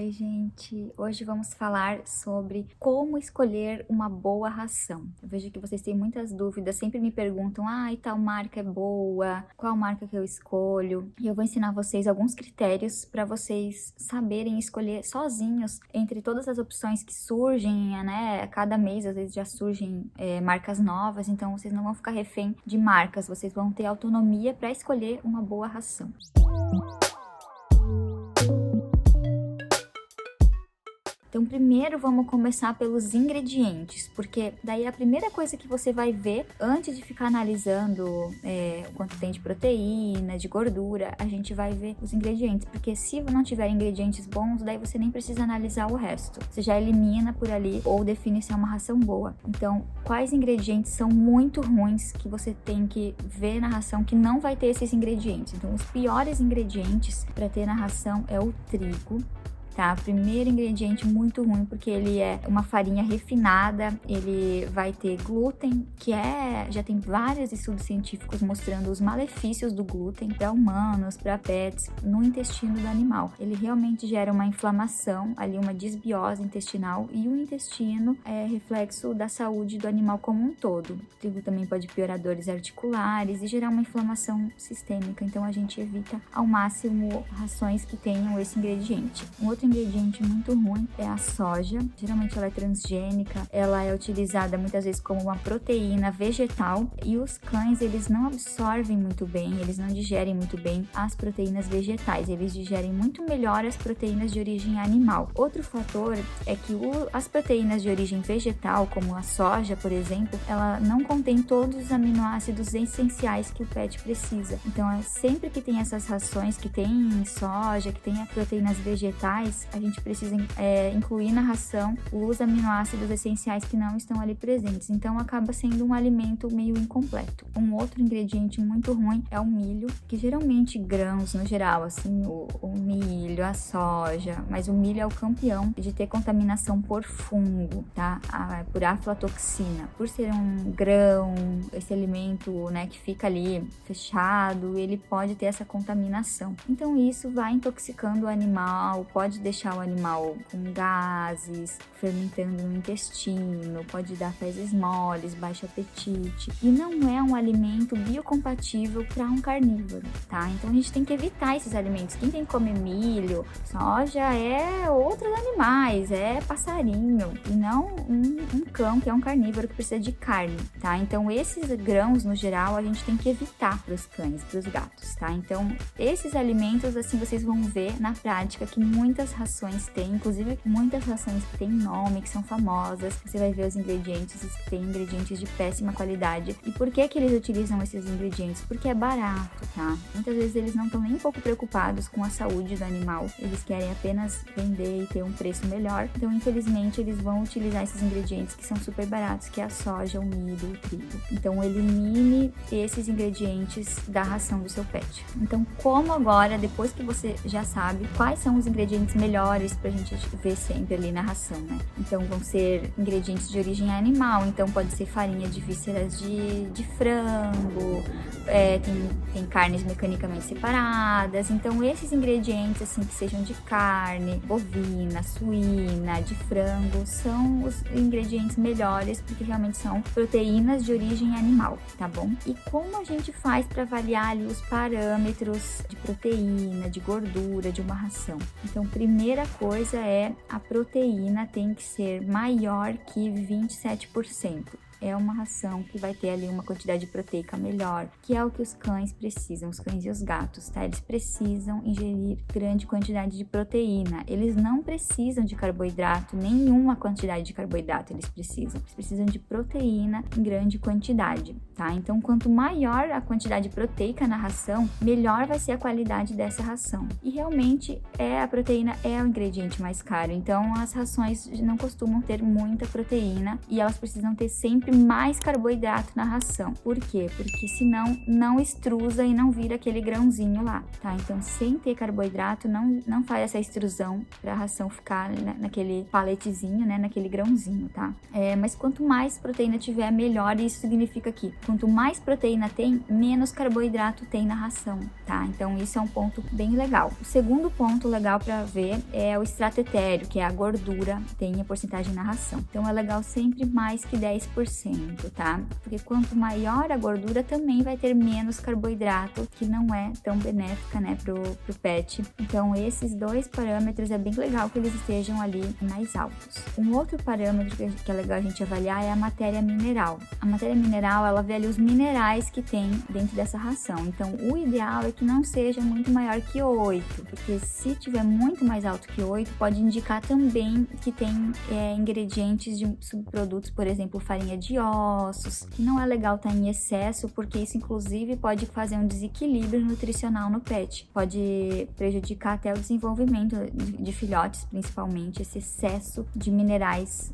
Oi, gente! Hoje vamos falar sobre como escolher uma boa ração. Eu vejo que vocês têm muitas dúvidas, sempre me perguntam, e tal marca é boa? Qual marca que eu escolho? E eu vou ensinar vocês alguns critérios para vocês saberem escolher sozinhos entre todas as opções que surgem, né? Cada mês, às vezes, já surgem marcas novas, então vocês não vão ficar refém de marcas, vocês vão ter autonomia para escolher uma boa ração. Então, primeiro vamos começar pelos ingredientes, porque daí a primeira coisa que você vai ver antes de ficar analisando o quanto tem de proteína, de gordura, a gente vai ver os ingredientes, porque se não tiver ingredientes bons, daí você nem precisa analisar o resto. Você já elimina por ali ou define se é uma ração boa. Então, quais ingredientes são muito ruins que você tem que ver na ração que não vai ter esses ingredientes? Então, os piores ingredientes para ter na ração é o trigo. Tá? Primeiro ingrediente muito ruim, porque ele é uma farinha refinada, ele vai ter glúten, já tem vários estudos científicos mostrando os malefícios do glúten para humanos, para pets, no intestino do animal. Ele realmente gera uma inflamação, ali uma disbiose intestinal, e o intestino é reflexo da saúde do animal como um todo. O trigo também pode piorar dores articulares e gerar uma inflamação sistêmica, então a gente evita ao máximo rações que tenham esse ingrediente. Um outro ingrediente muito ruim é a soja. Geralmente ela é transgênica, ela é utilizada muitas vezes como uma proteína vegetal e os cães, eles não absorvem muito bem, eles não digerem muito bem as proteínas vegetais, eles digerem muito melhor as proteínas de origem animal. Outro fator é que as proteínas de origem vegetal, como a soja, por exemplo, ela não contém todos os aminoácidos essenciais que o pet precisa. Então, sempre que tem essas rações que tem soja, que tem proteínas vegetais, a gente precisa incluir na ração os aminoácidos essenciais que não estão ali presentes. Então, acaba sendo um alimento meio incompleto. Um outro ingrediente muito ruim é o milho, que geralmente grãos no geral, assim, o milho, a soja, mas o milho é o campeão de ter contaminação por fungo, tá? Por aflatoxina. Por ser um grão, esse alimento, né, que fica ali fechado, ele pode ter essa contaminação. Então, isso vai intoxicando o animal, pode deixar o animal com gases, fermentando no intestino, pode dar fezes moles, baixo apetite, e não é um alimento biocompatível para um carnívoro, tá? Então a gente tem que evitar esses alimentos. Quem tem que comer milho, soja é outros animais, é passarinho, e não um cão que é um carnívoro que precisa de carne, tá? Então esses grãos, no geral, a gente tem que evitar para os cães, para os gatos, tá? Então esses alimentos, assim, vocês vão ver na prática que muitas rações têm, inclusive muitas rações que têm nome, que são famosas, você vai ver os ingredientes, tem ingredientes de péssima qualidade. E por que eles utilizam esses ingredientes? Porque é barato, tá? Muitas vezes eles não estão nem um pouco preocupados com a saúde do animal, eles querem apenas vender e ter um preço melhor, então infelizmente eles vão utilizar esses ingredientes que são super baratos, que é a soja, o milho, o trigo. Então elimine esses ingredientes da ração do seu pet. Então, como agora, depois que você já sabe quais são os ingredientes melhores pra gente ver sempre ali na ração, né? Então vão ser ingredientes de origem animal, então pode ser farinha de vísceras de frango, tem carnes mecanicamente separadas. Então esses ingredientes, assim, que sejam de carne bovina, suína, de frango, são os ingredientes melhores, porque realmente são proteínas de origem animal, tá bom? E como a gente faz para avaliar ali os parâmetros de proteína, de gordura de uma ração? Então, primeira coisa é a proteína tem que ser maior que 27%. É uma ração que vai ter ali uma quantidade proteica melhor, que é o que os cães precisam, os cães e os gatos, tá? Eles precisam ingerir grande quantidade de proteína. Eles não precisam de carboidrato, nenhuma quantidade de carboidrato eles precisam. Eles precisam de proteína em grande quantidade, tá? Então, quanto maior a quantidade proteica na ração, melhor vai ser a qualidade dessa ração. E realmente a proteína é o ingrediente mais caro. Então, as rações não costumam ter muita proteína e elas precisam ter sempre sempre mais carboidrato na ração. Por quê? Porque senão não extrusa e não vira aquele grãozinho lá, tá? Então, sem ter carboidrato, não faz essa extrusão para a ração ficar naquele paletezinho, né? Naquele grãozinho, tá? Mas quanto mais proteína tiver, melhor. Isso significa que quanto mais proteína tem, menos carboidrato tem na ração, tá? Então, isso é um ponto bem legal. O segundo ponto legal para ver é o extrato etéreo, que é a gordura, tem a porcentagem na ração. Então, é legal sempre mais que 10%, tá? Porque quanto maior a gordura, também vai ter menos carboidrato, que não é tão benéfica, né, pro pet. Então, esses dois parâmetros é bem legal que eles estejam ali mais altos. Um outro parâmetro que é legal a gente avaliar é a matéria mineral. A matéria mineral, ela vê ali os minerais que tem dentro dessa ração. Então, o ideal é que não seja muito maior que 8, porque se tiver muito mais alto que 8, pode indicar também que tem ingredientes de subprodutos, por exemplo, farinha de ossos, que não é legal estar em excesso, porque isso inclusive pode fazer um desequilíbrio nutricional no pet. Pode prejudicar até o desenvolvimento de filhotes, principalmente, esse excesso de minerais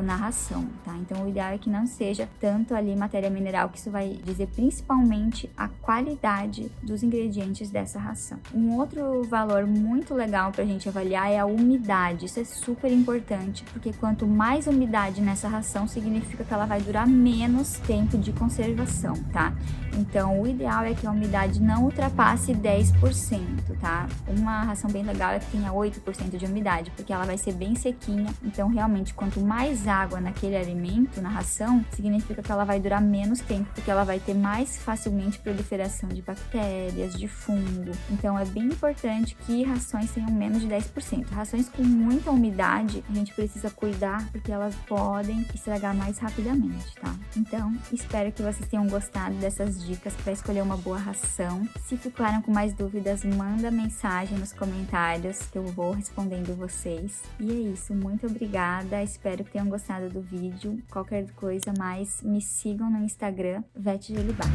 na ração, tá? Então, o ideal é que não seja tanto ali matéria mineral, que isso vai dizer principalmente a qualidade dos ingredientes dessa ração. Um outro valor muito legal pra gente avaliar é a umidade. Isso é super importante, porque quanto mais umidade nessa ração, significa que ela vai durar menos tempo de conservação, tá? Então, o ideal é que a umidade não ultrapasse 10%, tá? Uma ração bem legal é que tenha 8% de umidade, porque ela vai ser bem sequinha. Então, realmente, quanto mais água naquele alimento, na ração, significa que ela vai durar menos tempo, porque ela vai ter mais facilmente proliferação de bactérias, de fungo. Então, é bem importante que rações tenham menos de 10%. Rações com muita umidade, a gente precisa cuidar, porque elas podem estragar mais rapidamente, tá? Então, espero que vocês tenham gostado dessas dicas para escolher uma boa ração. Se ficaram com mais dúvidas, manda mensagem nos comentários que eu vou respondendo vocês. E é isso, muito obrigada, espero que tenham gostado do vídeo. Qualquer coisa mais, me sigam no Instagram, Vet Julibá.